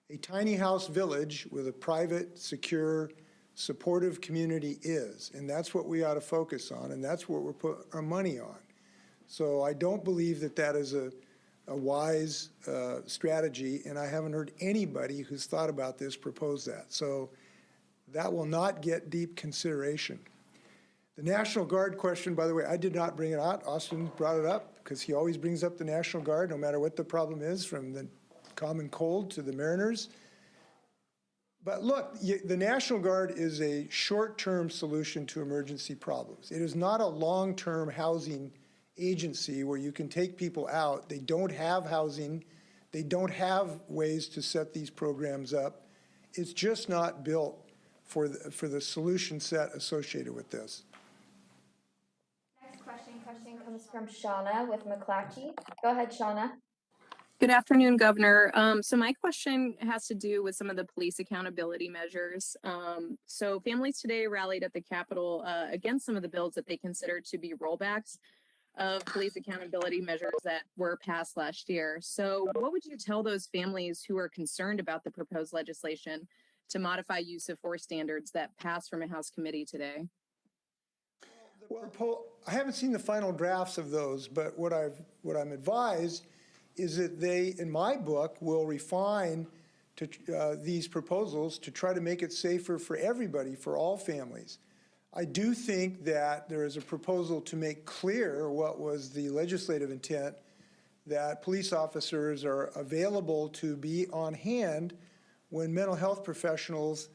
A tiny house village with a private, secure, supportive community is, and that's what we ought to focus on, and that's what we're putting our money on. So I don't believe that that is a wise strategy, and I haven't heard anybody who's thought about this propose that. So That will not get deep consideration. The National Guard question, by the way, I did not bring it out. Austin brought it up because he always brings up the National Guard, no matter what the problem is, from the common cold to the Mariners. But look, the National Guard is a short-term solution to emergency problems. It is not a long-term housing agency where you can take people out. They don't have housing. They don't have ways to set these programs up. It's just not built for the solution set associated with this. Next question comes from Shauna with McClatchy. Go ahead, Shauna. Good afternoon, Governor. So my question has to do with some of the police accountability measures. So families today rallied at the Capitol against some of the bills that they consider to be rollbacks of police accountability measures that were passed last year. So what would you tell those families who are concerned about the proposed legislation to modify use of force standards that passed from a House committee today? Well, I haven't seen the final drafts of those, but what I'm advised is that they, in my book, will refine these proposals to try to make it safer for everybody, for all families. I do think that there is a proposal to make clear what was the legislative intent, that police officers are available to be on hand when mental health professionals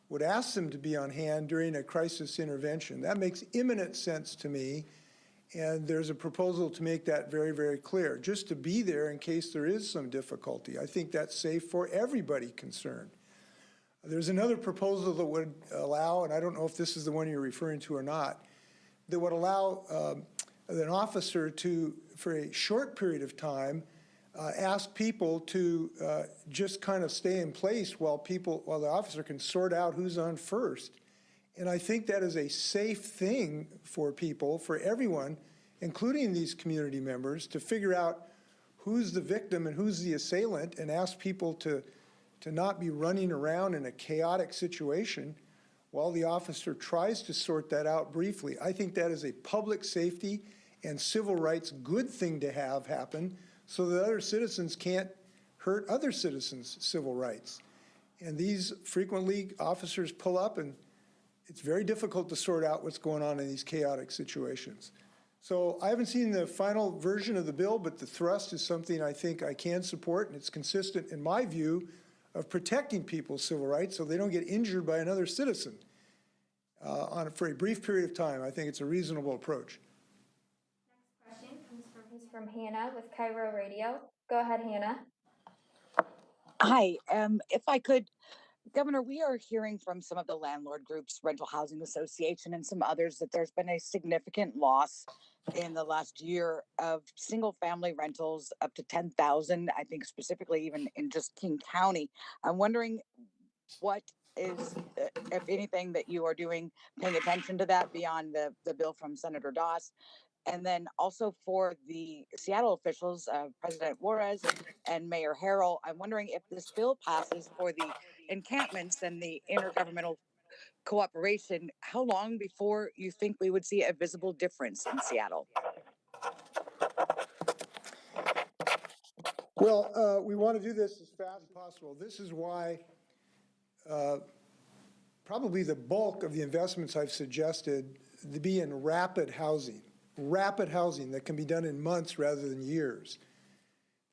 would ask them to be on hand during a crisis intervention. That makes imminent sense to me. And there's a proposal to make that very, very clear, just to be there in case there is some difficulty. I think that's safe for everybody concerned. There's another proposal that would allow, and I don't know if this is the one you're referring to or not, that would allow an officer to, for a short period of time, ask people to just kind of stay in place while the officer can sort out who's on first. And I think that is a safe thing for people, for everyone, including these community members, to figure out who's the victim and who's the assailant, and ask people to not be running around in a chaotic situation while the officer tries to sort that out briefly. I think that is a public safety and civil rights good thing to have happen so that other citizens can't hurt other citizens' civil rights. And these frequently officers pull up, and it's very difficult to sort out what's going on in these chaotic situations. So I haven't seen the final version of the bill, but the thrust is something I think I can support, and it's consistent, in my view, of protecting people's civil rights so they don't get injured by another citizen for a brief period of time. I think it's a reasonable approach. Next question comes from Hannah with Cairo Radio. Go ahead, Hannah. Hi, if I could, Governor, we are hearing from some of the landlord groups, Rental Housing Association and some others, that there's been a significant loss in the last year of single family rentals up to 10,000, I think specifically even in just King County. I'm wondering what is, if anything, that you are doing, paying attention to that beyond the bill from Senator Doss. And then also for the Seattle officials, President Juarez and Mayor Harrell, I'm wondering if this bill passes for the encampments and the intergovernmental cooperation, how long before you think we would see a visible difference in Seattle? Well, we want to do this as fast as possible. This is why probably the bulk of the investments I've suggested to be in rapid housing that can be done in months rather than years.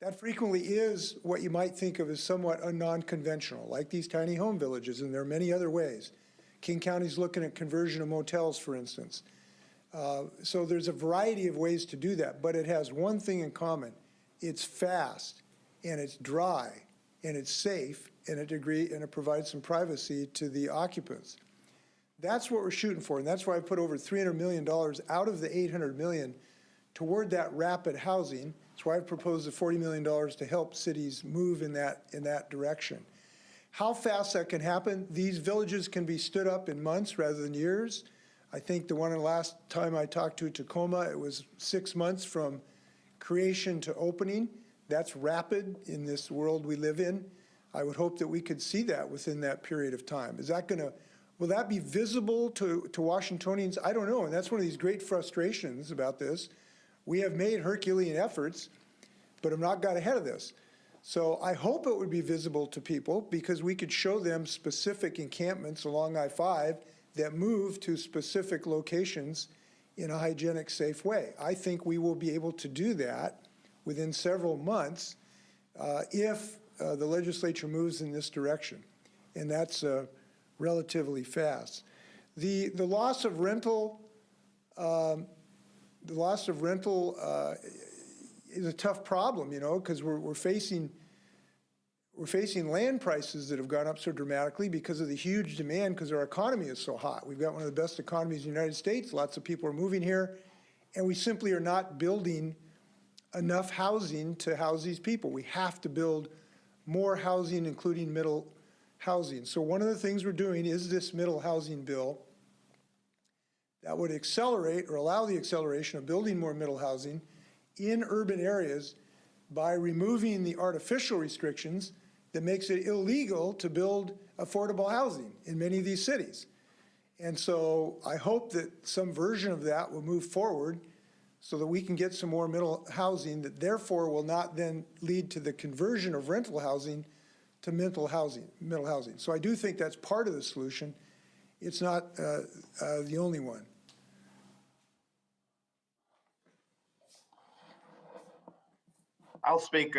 That frequently is what you might think of as somewhat non-conventional, like these tiny home villages, and there are many other ways. King County's looking at conversion of motels, for instance. So there's a variety of ways to do that, but it has one thing in common. It's fast, and it's dry, and it's safe, and it provides some privacy to the occupants. That's what we're shooting for, and that's why I put over $300 million out of the $800 million toward that rapid housing. That's why I've proposed the $40 million to help cities move in that direction. How fast that can happen, these villages can be stood up in months rather than years. I think the one last time I talked to Tacoma, it was 6 months from creation to opening. That's rapid in this world we live in. I would hope that we could see that within that period of time. Will that be visible to Washingtonians? I don't know, and that's one of these great frustrations about this. We have made Herculean efforts, but have not got ahead of this. So I hope it would be visible to people because we could show them specific encampments along I-5 that move to specific locations in a hygienic, safe way. I think we will be able to do that within several months if the legislature moves in this direction, and that's relatively fast. The loss of rental, is a tough problem, you know, because we're facing land prices that have gone up so dramatically because of the huge demand, because our economy is so hot. We've got one of the best economies in the United States. Lots of people are moving here, and we simply are not building enough housing to house these people. We have to build more housing, including middle housing. So one of the things we're doing is this middle housing bill that would accelerate or allow the acceleration of building more middle housing in urban areas by removing the artificial restrictions that makes it illegal to build affordable housing in many of these cities. And so I hope that some version of that will move forward so that we can get some more middle housing that therefore will not then lead to the conversion of rental housing to middle housing. So I do think that's part of the solution. It's not the only one. I'll speak,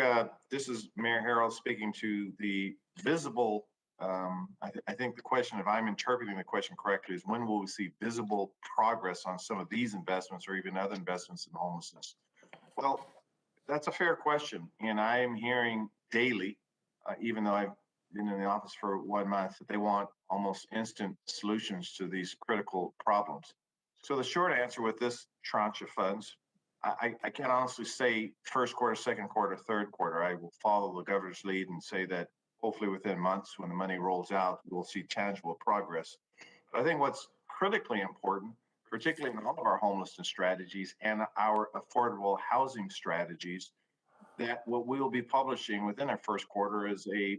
this is Mayor Harrell speaking to the visible, I think the question, if I'm interpreting the question correctly, is when will we see visible progress on some of these investments or even other investments in homelessness? Well, that's a fair question. And I am hearing daily, even though I've been in the office for 1 month, that they want almost instant solutions to these critical problems. So the short answer with this tranche of funds, I can't honestly say first quarter, second quarter, third quarter. I will follow the governor's lead and say that hopefully within months when the money rolls out, we'll see tangible progress. But I think what's critically important, particularly in all of our homelessness strategies and our affordable housing strategies, that what we'll be publishing within our first quarter is a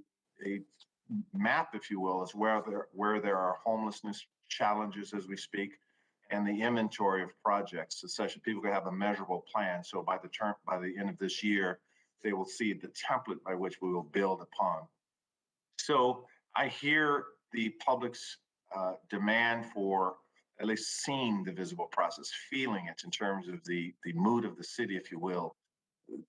map, if you will, is where there are homelessness challenges as we speak, and the inventory of projects such that people can have a measurable plan. So by the end of this year, they will see the template by which we will build upon. So I hear the public's demand for at least seeing the visible process, feeling it in terms of the mood of the city, if you will.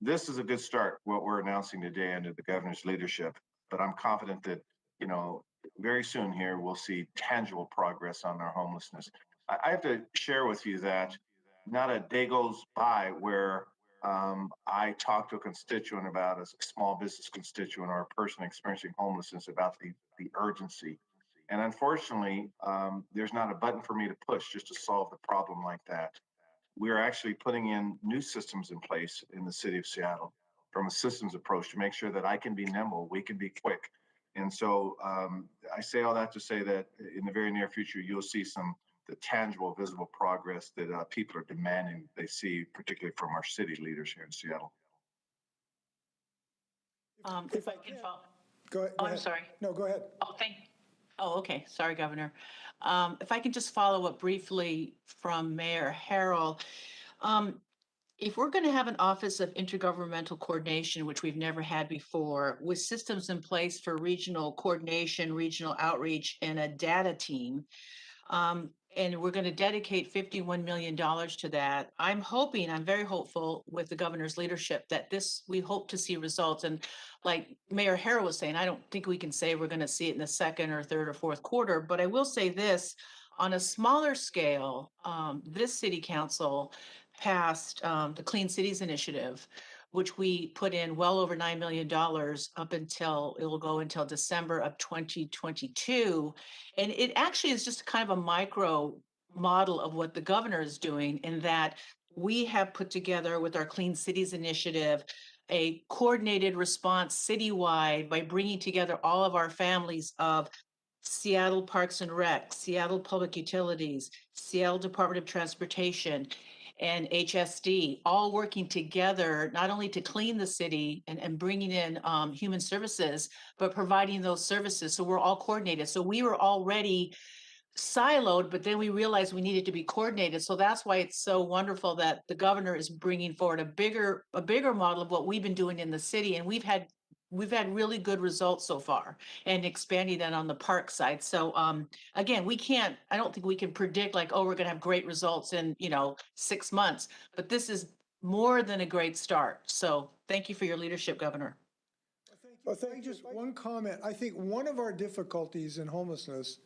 This is a good start, what we're announcing today under the governor's leadership, but I'm confident that, you know, very soon here, we'll see tangible progress on our homelessness. I have to share with you that not a day goes by where I talk to a constituent about a small business constituent or a person experiencing homelessness about the urgency. And unfortunately, there's not a button for me to push just to solve the problem like that. We're actually putting in new systems in place in the city of Seattle from a systems approach to make sure that I can be nimble, we can be quick. And so I say all that to say that in the very near future, you'll see the tangible, visible progress that people are demanding they see, particularly from our city leaders here in Seattle. If I can follow. Go ahead. Oh, I'm sorry. No, go ahead. Oh, okay. Sorry, Governor. If I can just follow up briefly from Mayor Harrell. If we're going to have an Office of Intergovernmental Coordination, which we've never had before, with systems in place for regional coordination, regional outreach, and a data team, and we're going to dedicate $51 million to that. I'm very hopeful with the governor's leadership that we hope to see results. And like Mayor Harrell was saying, I don't think we can say we're going to see it in the second or third or fourth quarter, but I will say this, on a smaller scale, this city council passed the Clean Cities Initiative, which we put in well over $9 million it will go until December of 2022. And it actually is just kind of a micro model of what the governor is doing, in that we have put together with our Clean Cities Initiative a coordinated response citywide by bringing together all of our families of Seattle Parks and Rec, Seattle Public Utilities, Seattle Department of Transportation, and HSD, all working together, not only to clean the city and bringing in human services, but providing those services. So we're all coordinated. So we were already siloed, but then we realized we needed to be coordinated. So that's why it's so wonderful that the governor is bringing forward a bigger model of what we've been doing in the city. And we've had we've had really good results so far and expanding that on the park side. So again, I don't think we can predict like, oh, we're going to have great results in, 6 months, but this is more than a great start. So thank you for your leadership, Governor. Well, thank you. Just one comment. I think one of our difficulties in homelessness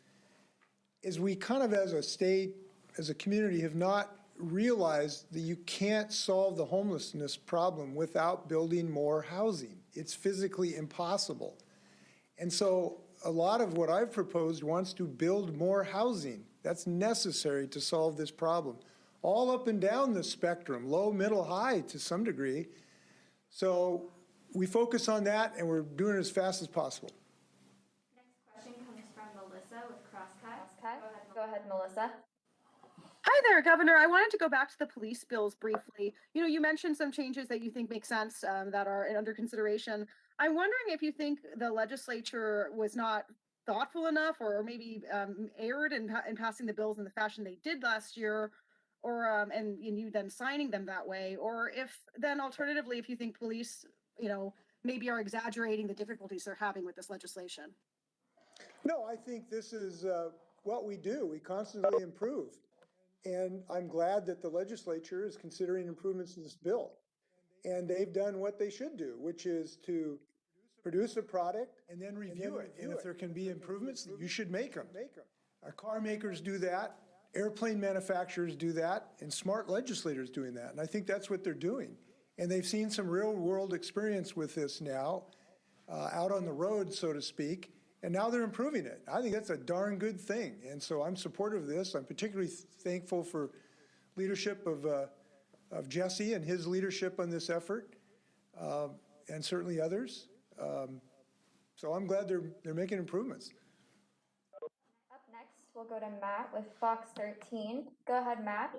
is we kind of, as a state, as a community, have not realized that you can't solve the homelessness problem without building more housing. It's physically impossible. And so a lot of what I've proposed wants to build more housing. That's necessary to solve this problem. All up and down the spectrum, low, middle, high to some degree. So we focus on that and we're doing it as fast as possible. Next question comes from Melissa with Crosscut. Go ahead, Melissa. Hi there, Governor. I wanted to go back to the police bills briefly. You mentioned some changes that you think make sense that are under consideration. I'm wondering if you think the legislature was not thoughtful enough or maybe erred in passing the bills in the fashion they did last year, or and you then signing them that way, or if then alternatively, if you think police, maybe are exaggerating the difficulties they're having with this legislation. No, I think this is what we do. We constantly improve. And I'm glad that the legislature is considering improvements to this bill. And they've done what they should do, which is to produce a product and then review it. And if there can be improvements, you should make them. Car makers do that, airplane manufacturers do that, and smart legislators doing that. And I think that's what they're doing. And they've seen some real world experience with this now, out on the road, so to speak. And now they're improving it. I think that's a darn good thing. And so I'm supportive of this. I'm particularly thankful for leadership of Jesse and his leadership on this effort, and certainly others. So I'm glad they're making improvements. Up next, we'll go to Matt with Fox 13. Go ahead, Matt.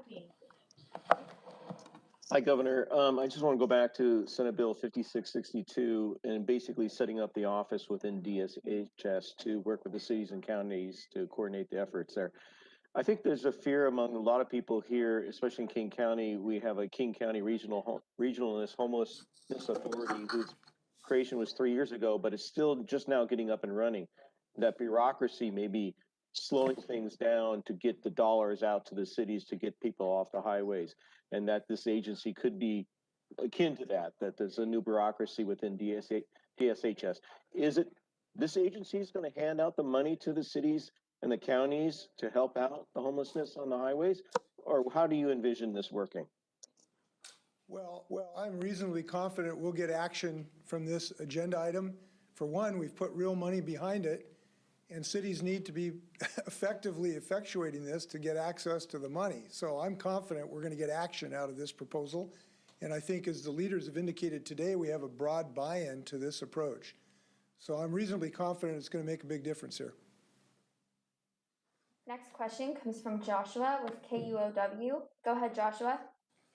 Hi, Governor. I just want to go back to Senate Bill 5662 and basically setting up the office within DSHS to work with the cities and counties to coordinate the efforts there. I think there's a fear among a lot of people here, especially in King County. We have a King County Regionalist Homelessness Authority whose creation was 3 years ago, but it's still just now getting up and running. That bureaucracy may be slowing things down to get the dollars out to the cities to get people off the highways, and that this agency could be akin to that there's a new bureaucracy within DSHS. Is it this agency is going to hand out the money to the cities and the counties to help out the homelessness on the highways, or how do you envision this working? Well, I'm reasonably confident we'll get action from this agenda item. For one, we've put real money behind it, and cities need to be effectively effectuating this to get access to the money. So I'm confident we're going to get action out of this proposal. And I think, as the leaders have indicated today, we have a broad buy-in to this approach. So I'm reasonably confident it's going to make a big difference here. Next question comes from Joshua with KUOW. Go ahead, Joshua.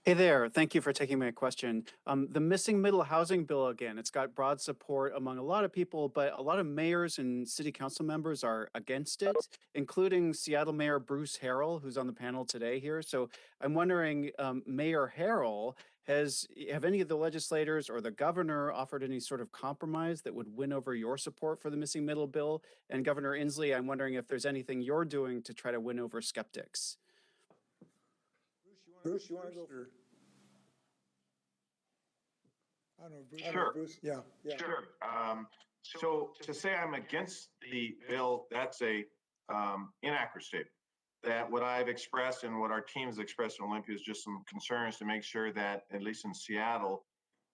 Hey there, thank you for taking my question. The missing middle housing bill, again, it's got broad support among a lot of people, but a lot of mayors and city council members are against it, including Seattle Mayor Bruce Harrell, who's on the panel today here. So I'm wondering, Mayor Harrell, have any of the legislators or the governor offered any sort of compromise that would win over your support for the missing middle bill? And Governor Inslee, I'm wondering if there's anything you're doing to try to win over skeptics. Bruce, you want to go? I don't know, Bruce. Sure. Bruce? Yeah. Sure. So to say I'm against the bill, that's a inaccurate statement. That what I've expressed and what our teams expressed in Olympia is just some concerns to make sure that, at least in Seattle,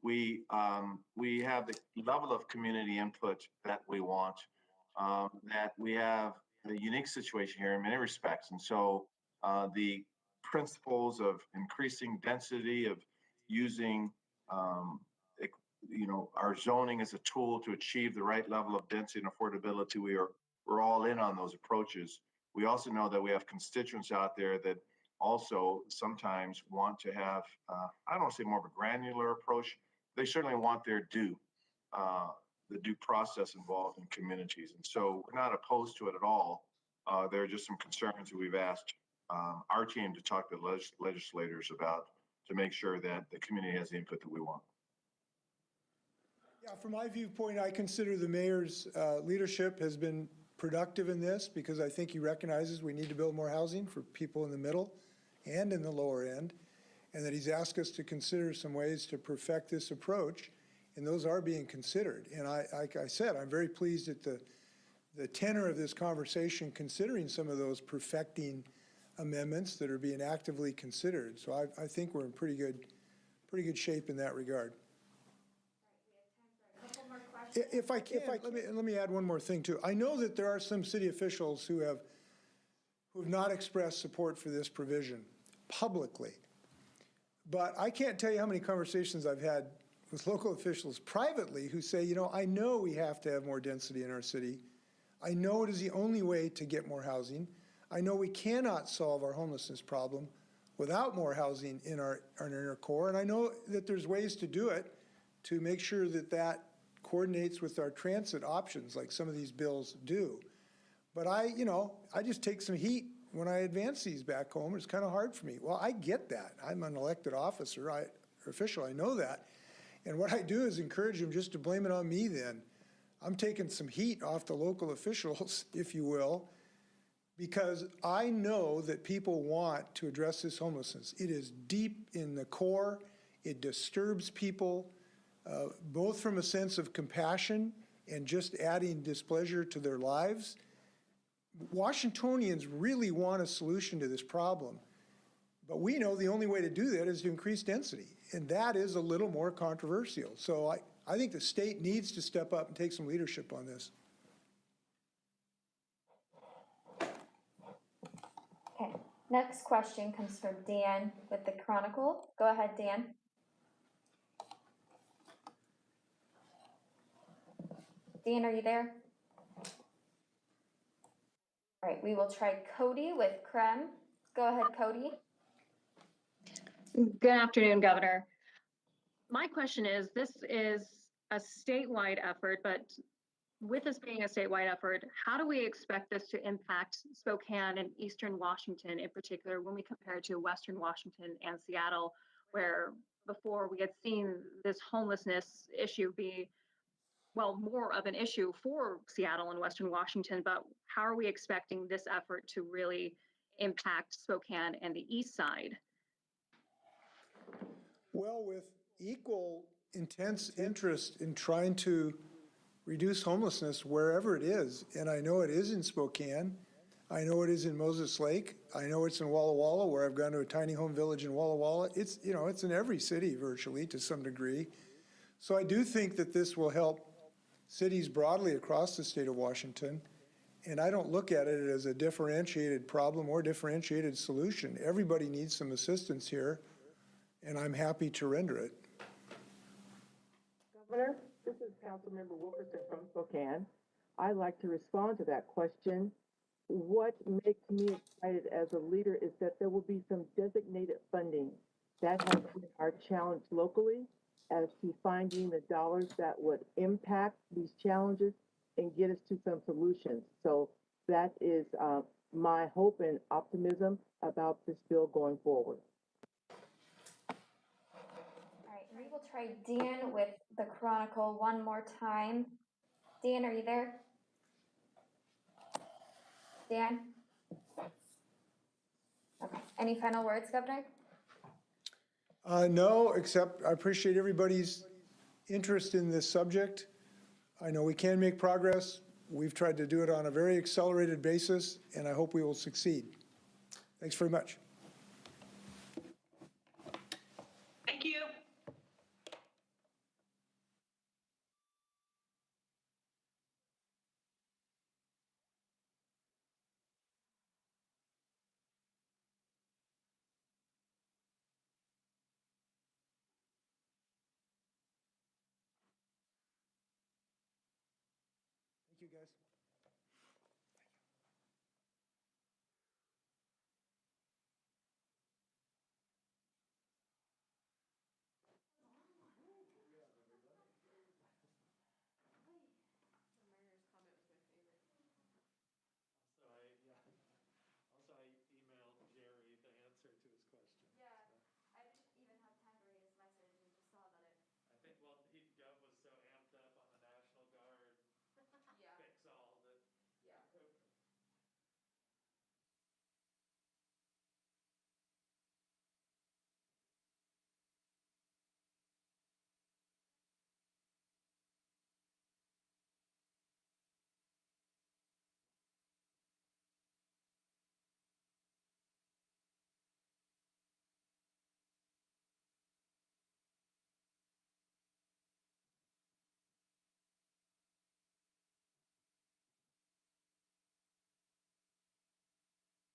we have the level of community input that we want, that we have a unique situation here in many respects. And so the principles of increasing density, of using our zoning as a tool to achieve the right level of density and affordability, we're all in on those approaches. We also know that we have constituents out there that also sometimes want to have, I don't want to say more of a granular approach. They certainly want their due, the due process involved in communities. And so we're not opposed to it at all. There are just some concerns that we've asked our team to talk to legislators about to make sure that the community has the input that we want. From my viewpoint, I consider the mayor's leadership has been productive in this because I think he recognizes we need to build more housing for people in the middle and in the lower end, and that he's asked us to consider some ways to perfect this approach, and those are being considered. And like I said, I'm very pleased at the tenor of this conversation, considering some of those perfecting amendments that are being actively considered. So I think we're in pretty good shape in that regard. If I can, let me add one more thing too. I know that there are some city officials who have not expressed support for this provision publicly, but I can't tell you how many conversations I've had with local officials privately who say, you know, I know we have to have more density in our city. I know it is the only way to get more housing. I know we cannot solve our homelessness problem without more housing in our inner core, and I know that there's ways to do it to make sure that that coordinates with our transit options like some of these bills do. But I just take some heat when I advance these back home. It's kind of hard for me. Well, I get that. I'm an elected officer, official, I know that. And what I do is encourage them just to blame it on me then. I'm taking some heat off the local officials, if you will, because I know that people want to address this homelessness. It is deep in the core. It disturbs people. Both from a sense of compassion and just adding displeasure to their lives. Washingtonians really want a solution to this problem, but we know the only way to do that is to increase density, and that is a little more controversial. So I think the state needs to step up and take some leadership on this. Okay, next question comes from Dan with the Chronicle. Go ahead, Dan. Dan, are you there? All right, we will try Cody with Creme. Go ahead, Cody. Good afternoon, Governor. My question is, this is a statewide effort, but with this being a statewide effort, how do we expect this to impact Spokane and Eastern Washington in particular when we compare to Western Washington and Seattle, where before we had seen this homelessness issue be more of an issue for Seattle and Western Washington, but how are we expecting this effort to really impact Spokane and the east side? Well, with equal intense interest in trying to reduce homelessness wherever it is, and I know it is in Spokane, I know it is in Moses Lake, I know it's in Walla Walla, where I've gone to a tiny home village in Walla Walla. It's in every city virtually to some degree. So I do think that this will help cities broadly across the state of Washington, and I don't look at it as a differentiated problem or differentiated solution. Everybody needs some assistance here, and I'm happy to render it. Governor, this is Councilmember Wilkerson from Spokane. I'd like to respond to that question. What makes me excited as a leader is that there will be some designated funding. That has been our challenge locally as to finding the dollars that would impact these challenges and get us to some solutions. So that is my hope and optimism about this bill going forward. All right, we will try Dan with the Chronicle one more time. Dan, are you there? Dan? Okay, any final words, Governor? No, except I appreciate everybody's interest in this subject. I know we can make progress. We've tried to do it on a very accelerated basis, and I hope we will succeed. Thanks very much. Thank you.